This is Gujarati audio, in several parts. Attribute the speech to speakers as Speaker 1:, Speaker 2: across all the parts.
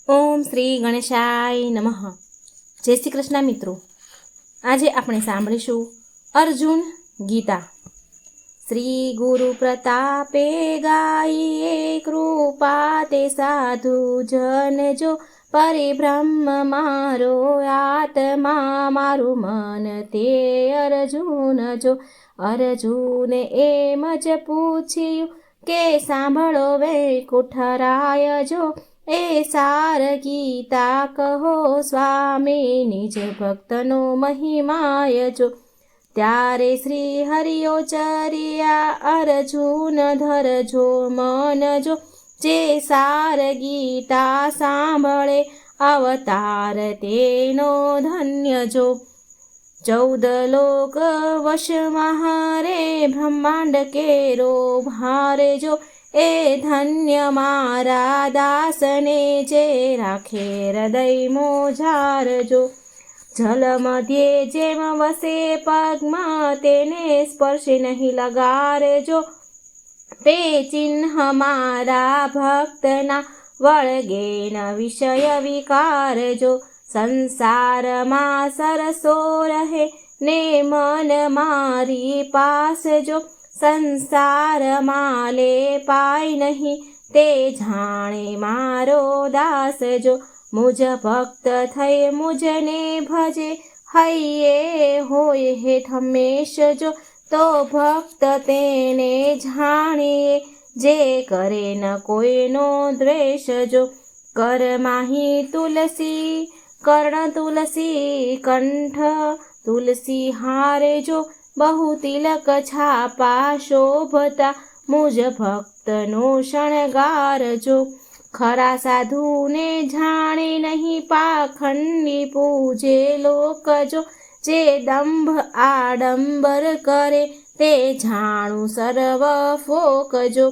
Speaker 1: ઓમ શ્રી ગણેશાય નમઃ. જય શ્રી કૃષ્ણ મિત્રો. આજે આપણે સાંભળીશું અર્જુન ગીતા. શ્રી ગુરુ પ્રતાપે ગાઈએ કૃપા તે સાધુ જન જો, પરિબ્રહ્મ મારો આત્મા મારું મન તે અર્જુન જો. અર્જુને એમ જ પૂછ્યું કે સાંભળો વૈકુંઠરાય જો, એ સાર ગીતા કહો સ્વામી નિજ ભક્તનો મહિમાય જો. ત્યારે શ્રી હરિયો ચર્યા અર્જુન ધરજો મન જો, જે સાર ગીતા સાંભળે અવતાર તેનો ધન્ય જો. 14 લોક વશમાં હારે બ્રહ્માંડ કેરો ભારે જો, એ ધન્ય મારા દાસને જે રાખે હૃદયમાં જારજો. જલ મધ્યે જેમ વસે પગમાં તેને સ્પર્શે નહીં લગારજો, તે ચિહ્ન મારા ભક્તના વળગે ન વિષય વિકારજો. સંસારમાં સરસો રહે ને મન મારી પાસ જો, સંસારમાં લે પાય નહીં તે જાણે મારો દાસ જો. મુજ ભક્ત થઈ મુજને ભજે હૈયે હોય હેઠ હંમેશ જો, તો ભક્ત તેને જાણીએ જે કરે ન કોઈનો દ્વેષ જો. કર માહી તુલસી કર્ણ તુલસી કંઠ તુલસી હારે જો, બહુ તિલક છાપા શોભતા મુજ ભક્તનો શણગાર જો. ખરા સાધુને જાણે નહીં પાખંડી પૂજે લોક જો, જે દંભ આડંબર કરે તે જાણું સર્વ ફોક જો.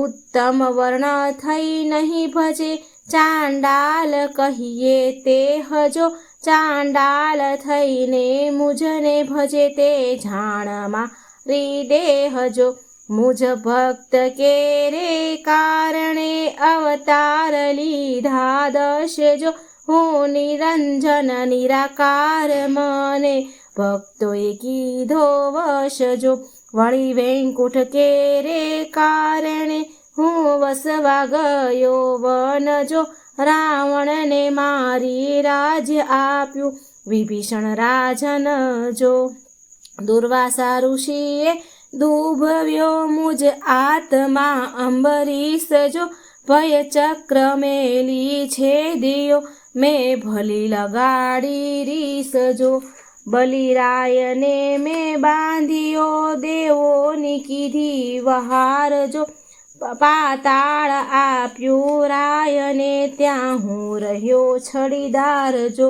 Speaker 1: ઉત્તમ વર્ણ થઈ નહીં ભજે ચાંડાલ કહીએ તે હજો, ચાંડાલ થઈને મુજને ભજે તે જાણમાં હૃદેહ જો. મુજ ભક્ત કેરે કારણે અવતાર લીધા 10 જો, હું નિરંજન નિરાકાર મને ભક્તોએ કીધો વશ જો. વળી વૈકુંઠ કેરે કારણે હું વસવા ગયો વન જો, રાવણને મારી રાજ્ય આપ્યું વિભીષણ રાજન જો. દુર્વાસા ઋષિએ દુભવ્યો મુજ આત્મા અંબરીશ જો, ભય ચક્ર મેલી છેદિયો મેં ભલી લગાડી રીસ જો. બલિરાયને મેં બાંધ્યો દેવોની કીધી વહાર જો, પાતાળ આપ્યું રાયને ત્યાં હું રહ્યો છડીદાર જો.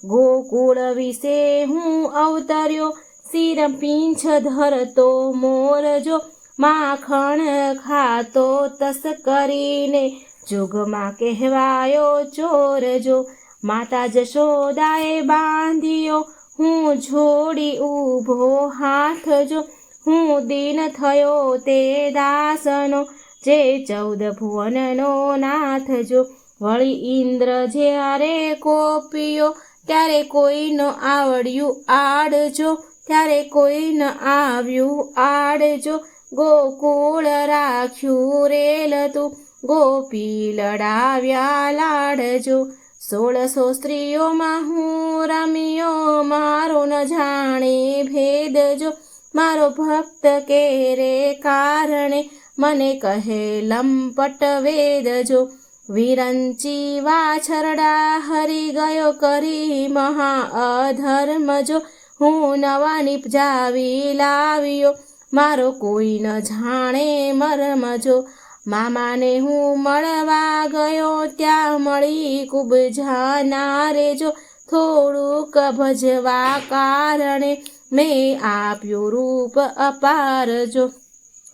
Speaker 1: ગોકુળ વિશે હું અવતર્યો શિર પીંછ ધરતો મોર જો, માખણ ખાતો તસ્કરીને જુગમાં કહેવાયો ચોર જો. માતા જશોદાએ બાંધ્યો હું જોડી ઊભો હાથ જો, હું દીન થયો તે દાસનો જે 14 ભુવનનો નાથ જો. વળી ઇન્દ્ર જ્યારે કોપ્યો ત્યારે કોઈ ન આવડ્યું આડજો, ત્યારે કોઈ ન આવ્યું આડજો. ગોકુળ રાખ્યું રેલતું ગોપી લડાવ્યા લાડજો. 1600 સ્ત્રીઓમાં હું રમ્યો મારો ન જાણે ભેદ જો, મારો ભક્ત કેરે કારણે મને કહે લંપટ વેદ જો. વિરંચી વાછરડા હરી ગયો કરી મહા અધર્મ જો, હું નવા નિપજાવી લાવ્યો મારો કોઈ ન જાણે મર્મ જો. મામાને હું મળવા ગયો ત્યાં મળી ખૂબ જાનારે જો, થોડુંક ભજવા કારણે મેં આપ્યું રૂપ અપાર જો.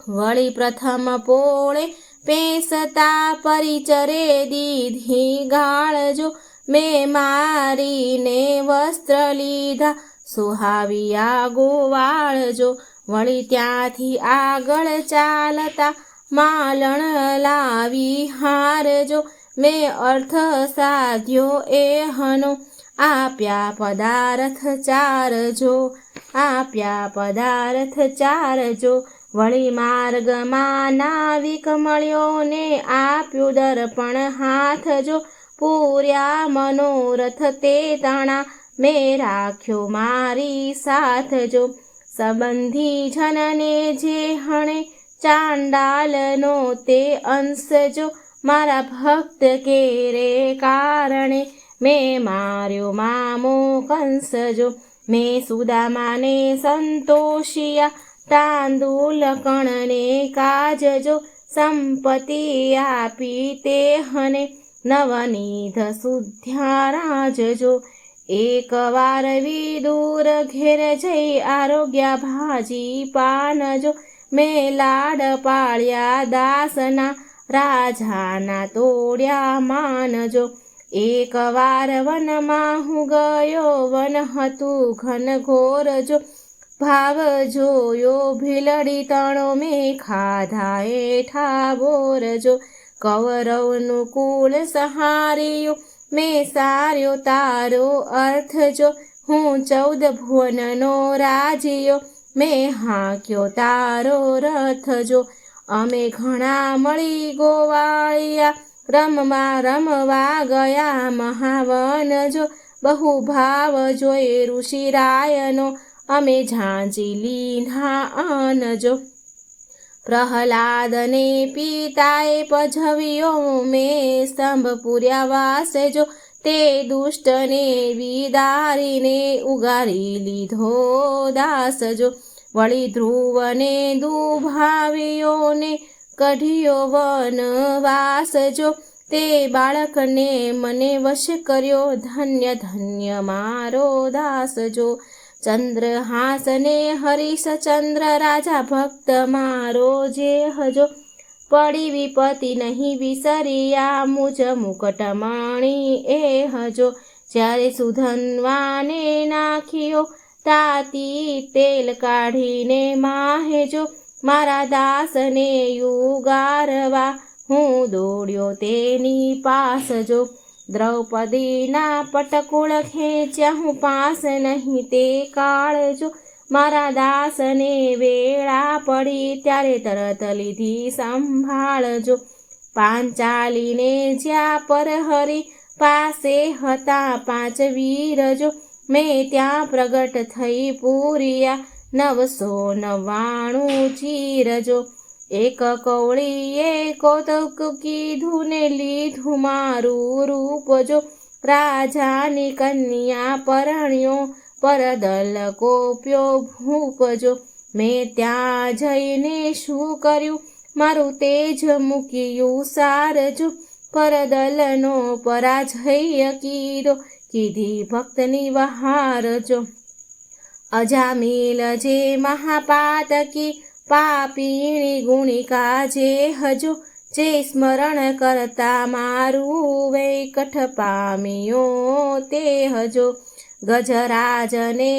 Speaker 1: વળી પ્રથમ પોળે પેસતા પરિચરે દીધી ગાળ જો, મેં મારીને વસ્ત્ર લીધા સુહાવિયા ગોવાળ જો. વળી ત્યાંથી આગળ ચાલતા માલણ લાવી હાર જો, મેં અર્થ સાધ્યો એ હનો આપ્યા પદાર્થ ચારજો આપ્યા પદાર્થ ચારજો વળી માર્ગમાં નાવિક મળ્યો ને આપ્યું દર્પણ હાથ જો પૂર્યા મનોરથ તે તણા મેં રાખ્યો મારી સાથ જો સંબંધી જનને જે હણે ચાંડાલનો તે અંશ જો મારા ભક્ત કેરે કારણે મેં માર્યો મામો કંસ જો મેં સુદામાને સંતોષિયા તાંદુલ કણને કાજજો સંપત્તિ આપી તે હને નવનીધ સુધ્યા રાજજો એકવાર વિદુર ઘેર જઈ આરોગ્ય ભાજી પાનજો મેં લાડ પાળ્યા દાસના રાજાના તોડ્યા માનજો એકવાર વનમાં હું ગયો વન હતું ઘન ઘોર જો ભાવ જોયો ભીલડી તણો મેં ખાધા એઠા બોરજો કૌરવનું કુળ સહાર્યું મેં સાર્યો તારો અર્થ જો હું 14 ભુવનનો રાજીયો મેં હાંક્યો તારો રથ જો અમે ઘણા મળી ગોવાળિયા રમવા ગયા મહાવન જો બહુ ભાવ જોઈ ઋષિરાયનો અમે ઝાંઝી લીધા અનજો પ્રહલાદને પિતાએ પજવ્યો મેં સ્તંભ પૂર્યા વાસે જો તે દુષ્ટને વિદારીને ઉગારી લીધો દાસ જો વળી ધ્રુવને દુભાવ્યો ને કઢ્યો વનવાસ જો તે બાળકને મને વશ કર્યો ધન્ય ધન્ય મારો દાસ જો ચંદ્રહાસને હરિશ્ચંદ્ર રાજા ભક્ત મારો જે હજો પડી વિપત્તિ નહીં વિસર્યા મુજ મુકટમણી એ હજો જ્યારે સુધનવાને નાખ્યો તાતી તેલ કાઢીને માહેજો મારા દાસને યુગારવા હું દોડ્યો તેની પાસ જો દ્રૌપદીના પટકુળ ખેંચ્યા હું પાસ નહીં તે કાળ જો મારા દાસને વેળા પડી ત્યારે તરત લીધી સંભાળજો પાંચાલીને જ્યાં પર હરી પાસે હતા 5 વીરજો મેં ત્યાં પ્રગટ થઈ પૂર્યા 999 ચીરજો એક કૌળીએ કૌતુક કીધું ને લીધું મારું રૂપ જો રાજાની કન્યા પરણ્યો પરદલ કોપ્યો ભૂપજો મેં ત્યાં જઈને શું કર્યું મારું તેજ મૂક્યું સારજો પરદલનો પરાજય કીધો કીધી ભક્તની વહારજો અજામિલ જે મહાપાતકી પાપીણી ગુણિકા જે હજો જે સ્મરણ કરતા મારું વૈકઠ પામ્યો તે હજો ગજરાજને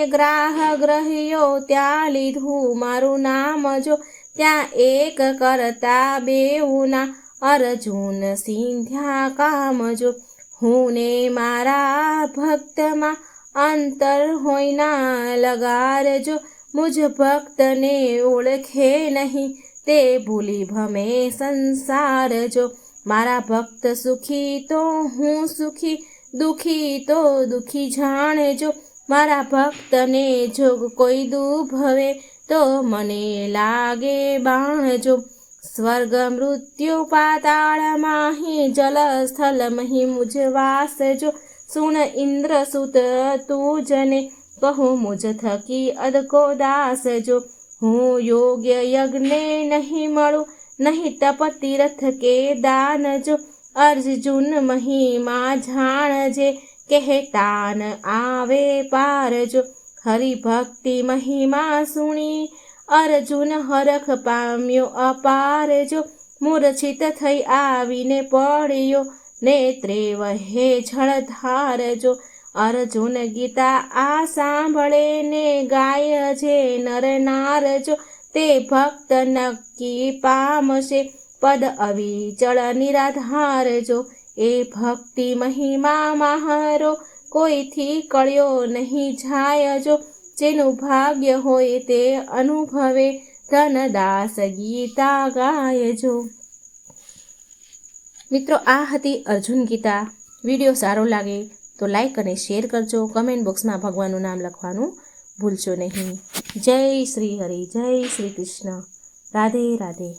Speaker 1: ગ્રાહ ગ્રહ્યો ત્યાં લીધું મારું નામ જો ત્યાં એક કરતા બેઉના અર્જુન સિંધ્યા કામ જો હું ને મારા ભક્તમાં અંતર હોય ના લગારજો મુજ ભક્તને ઓળખે નહીં તે ભૂલી ભમે સંસાર જો મારા ભક્ત સુખી તો હું સુખી દુખી તો દુખી જાણજો મારા ભક્તને જો કોઈ દુભવે તો મને લાગે બાણજો સ્વર્ગ મૃત્યુ પાતાળમાં હિ જલ સ્થલ મહી મુજ વાસજો સુણ ઇન્દ્ર સુત તુજને કહું મુજ થકી અદકો દાસ જો હું યોગ્ય યજ્ઞે નહીં મળું નહીં તપ તીર્થ કે દાન જો અર્જુન મહિમા જાણજે કહેતાન આવે પારજો હરિભક્તિ મહિમા સુણી અર્જુન હરખ પામ્યો અપારજો મૂર્છિત થઈ આવીને પડ્યો નેત્રે વહે જળધારજો અર્જુન ગીતા આ સાંભળે ને ગાય જે નર નારજો તે ભક્ત નક્કી પામશે પદ અવિચળ નિરાધાર જો, એ ભક્તિ મહિમા મહારો કોઈથી કળ્યો નહીં જાય જો, જેનું ભાગ્ય હોય તે અનુભવે ધનદાસ ગીતા ગાયજો. મિત્રો, આ હતી અર્જુન ગીતા. વિડીયો સારો લાગે તો લાઈક અને શેર કરજો. કમેન્ટ બોક્સમાં ભગવાનનું નામ લખવાનું ભૂલશો નહીં. જય શ્રી હરિ, જય શ્રી કૃષ્ણ. રાધે રાધે.